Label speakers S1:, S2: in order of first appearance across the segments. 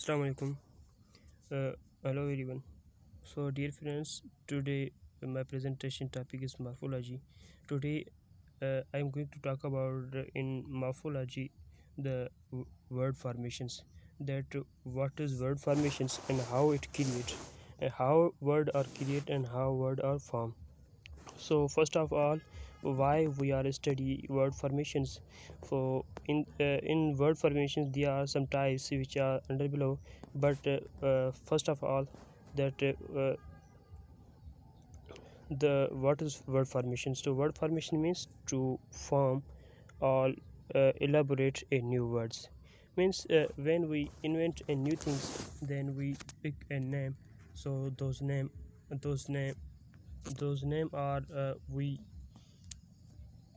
S1: Assalamu alaikum. Uh, Hello everyone. So dear friends, today my presentation topic is morphology. Today I am going to talk about in morphology the word formations. That what is word formations and how it create, how word are create and how word are formed. So first of all, why we are study word formations. For in word formations there are some types which are under below, but first of all, that the what is word formation. So word formation means to form or elaborate a new words. Means when we invent a new things, then we pick a name. So those name those name are we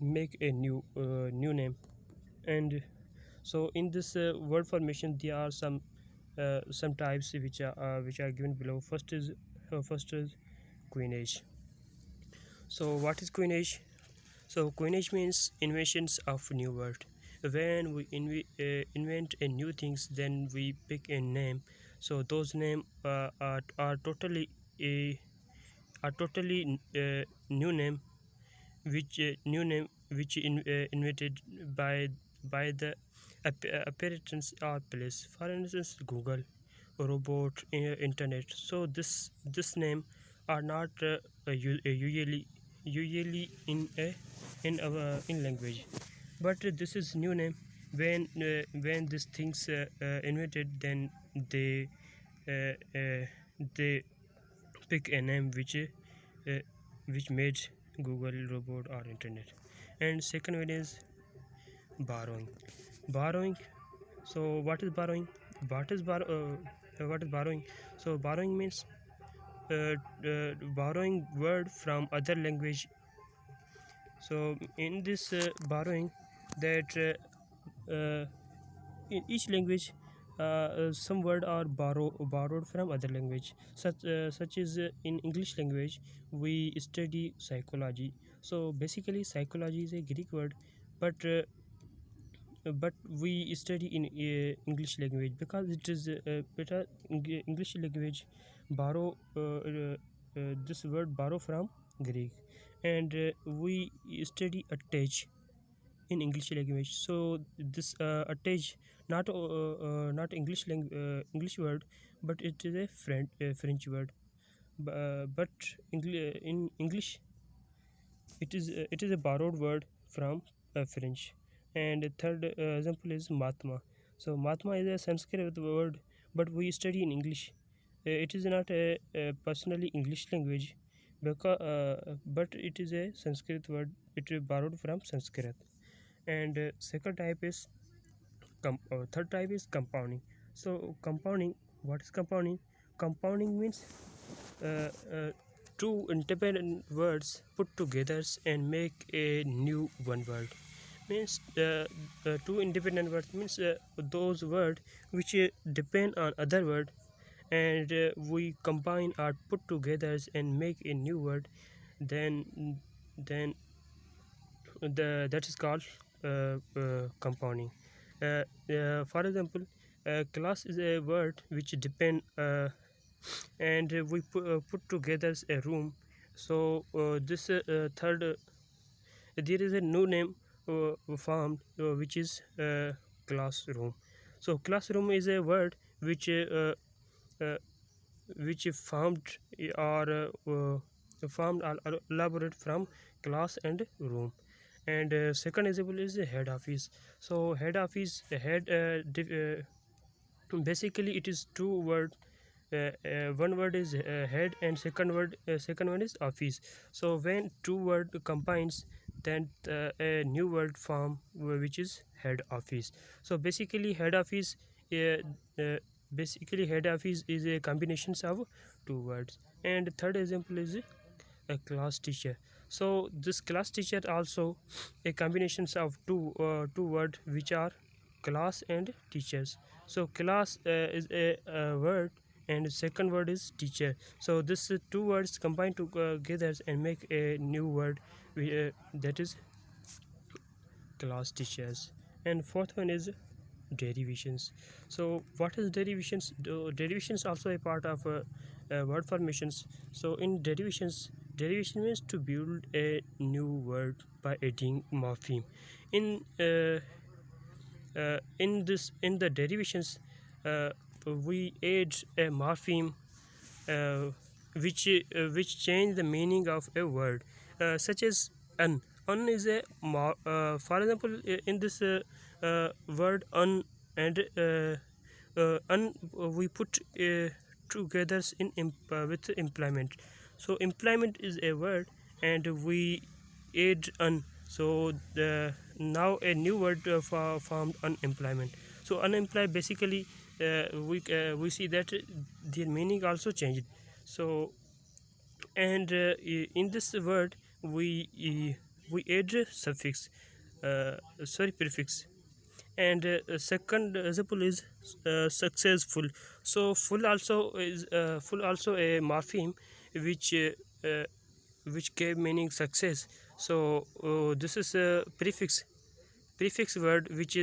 S1: make a new name. And so in this word formation there are some types which are given below. First is coinage. So what is coinage? So coinage means inventions of new word. When we invent a new things, then we pick a name. So those name uh, are totally new name, which new name which invented by the appearance or place. For instance, Google, robot, internet. So this name are not usually in our in language, but this is new name. When these things invented, then they uh, uh, they pick a name which made Google, robot, or internet. And second one is borrowing. Borrowing. So what is borrowing? What is borrowing? So borrowing means borrowing word from other language. So in this borrowing, that in each language some word are borrowed from other language, such as in English language we study psychology. So basically psychology is a Greek word, but but we study in English language because it is better. English language borrow this word borrow from Greek. And we study attach in English language. So this attach not English word, but it is a French word. But in English it is a borrowed word from French. And the third example is Mahatma. So Mahatma is a Sanskrit word, but we study in English. It is not a personally English language, but it is a Sanskrit word. It is borrowed from Sanskrit. And third type is compounding. So compounding, what is compounding? Compounding means uh, uh, two independent words put together and make a new one word. Means two independent words means those words which depend on other word, and we combine or put together and make a new word. Then then that is called compounding. For example, class is a word which depend and we put together a room. So this third there is a new name formed, which is classroom. So classroom is a word uh, which formed or elaborate from class and room. And second example is the head office. So head office, basically it is two word. One word is head, and second one is office. So when two word combines, then a new word form, which is head office. So uh, uh, head office is a combination of two words. And third example is a class teacher. So this class teacher also a combinations of two words, which are class and teachers. So class is a word, and second word is teacher. So this two words combine together and make a new word, that is class teachers. And fourth one is derivations. So what is derivations? Derivations also a part of word formations. So in derivations, derivation means to build a new word by adding morpheme. In in the derivations, uh, we add a morpheme uh, which change the meaning of a word, such as un. Un is a for example, in this word un and un we put together with implement. So implement is a word, and we add un. So the now a new word formed unimplement. So unimply basically we see that their meaning also changed. So and in this word we add suffix, sorry, prefix. And second example is successful. So full also a morpheme which uh, uh, which gave meaning success. So this is a prefix word which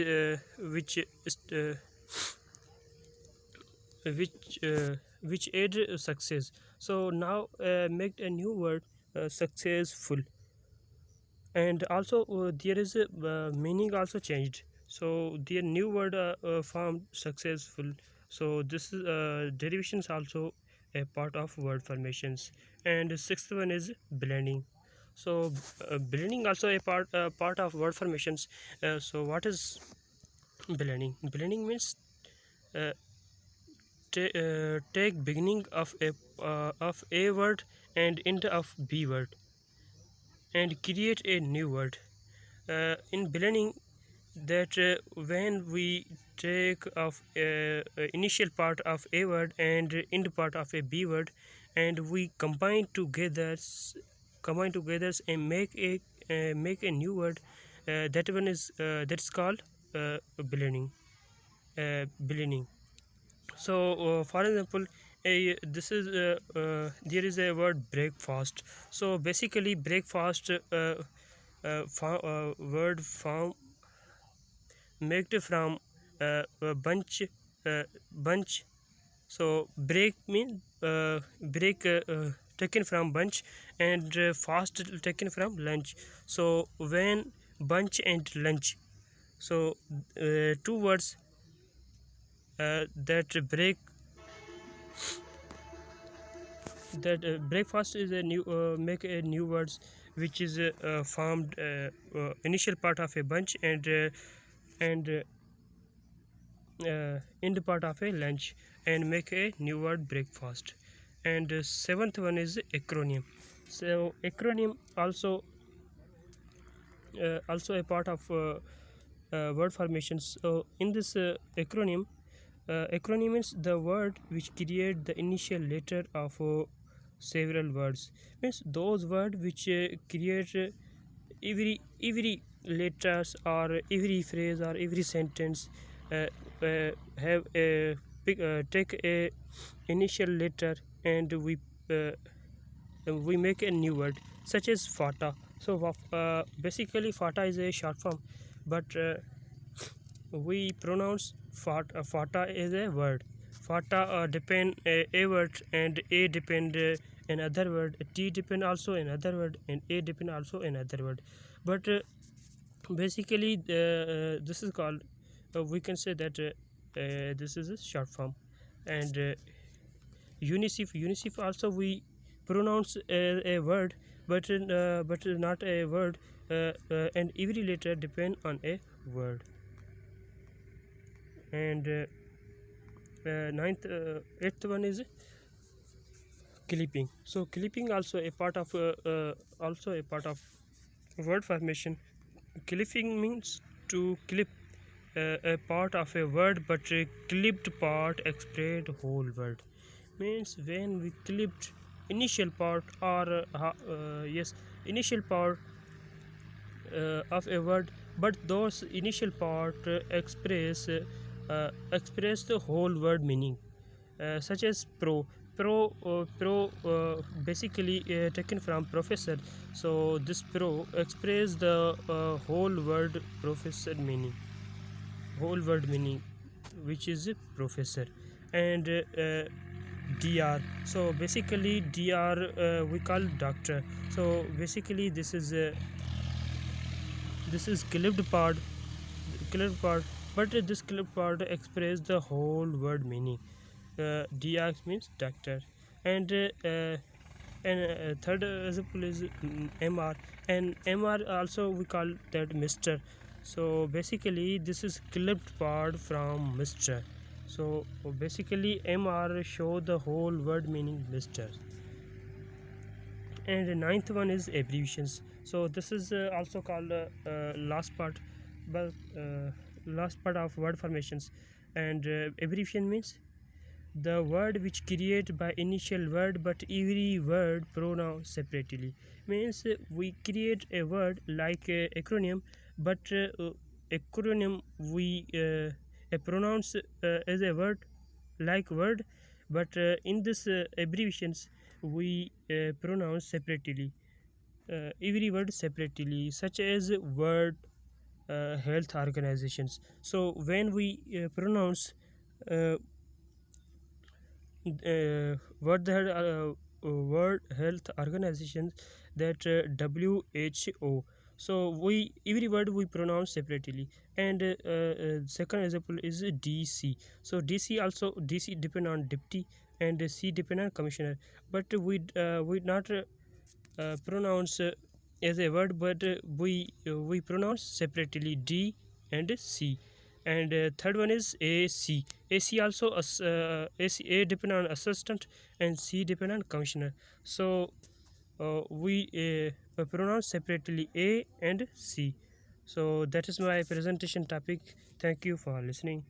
S1: aid success. So now make a new word successful. And also there is a meaning also changed. So the new word formed successful. So this is derivations also a part of word formations. And the sixth one is blending. So blending also a part of word formations. So what is blending? Blending means uh, take beginning of a word and end of b word and create a new word. In blending, that when we take of initial part of a word and end part of a b word, and we combine together and make a new word, that one is that's called blending. Blending. So for example, there is a word breakfast. So basically breakfast word form made from bunch. So break means break taken from bunch, and fast taken from lunch. So when bunch and lunch, so two words that breakfast is a new make a new words which is formed initial part of a bunch and in the part of a lunch, and make a new word breakfast. And seventh one is acronym. So acronym also a part of word formations. So in this acronym is the word which create the initial letter of several words. Means those words which create every letters or every phrase or every sentence uh, have a take a initial letter, and we make a new word such as fata. So basically fata is a short form, but we pronounce fata as a word. Fata depend a word, and a depend another word, t depend also another word, and a depend also another word. But basically this is called we can say that this is a short form. And unicif also we pronounce a word, but not a word, and every letter depend on a word. And eighth one is clipping. So clipping also a part of word formation. Clipping means to clip a part of a word, but a clipped part express the whole word. Means when we clipped initial part or yes, initial part of a word, but those initial part express the whole word meaning, such as pro basically taken from professor. So this pro express the whole word professor meaning. whole word meaning, which is professor. And dr, so basically dr we call doctor. So basically this is clipped part, but this clipped part express the whole word meaning. dr means doctor. And third example is mr, and mr also we call that mister. So basically this is clipped part from mister. So basically mr show the whole word meaning mister. And the ninth one is abbreviations. So this is also called last part, but last part of word formations. And abbreviation means the word which create by initial word but every word pronounced separately. Means we create a word like acronym, but acronym we pronounce as a word like word, but in this abbreviations we pronounce separately every word separately, such as word health organizations. So when we pronounce uh, World Health Organization, that WHO. So we every word we pronounce separately. And second example is DC. So DC also DC depend on deputy, and C depend on commissioner. But we not pronounce as a word, but we pronounce separately D and C. And third one is AC. AC also AC, A depend on assistant, and C depend on commissioner. So we pronounce separately A and C. So that is my presentation topic. Thank you for listening.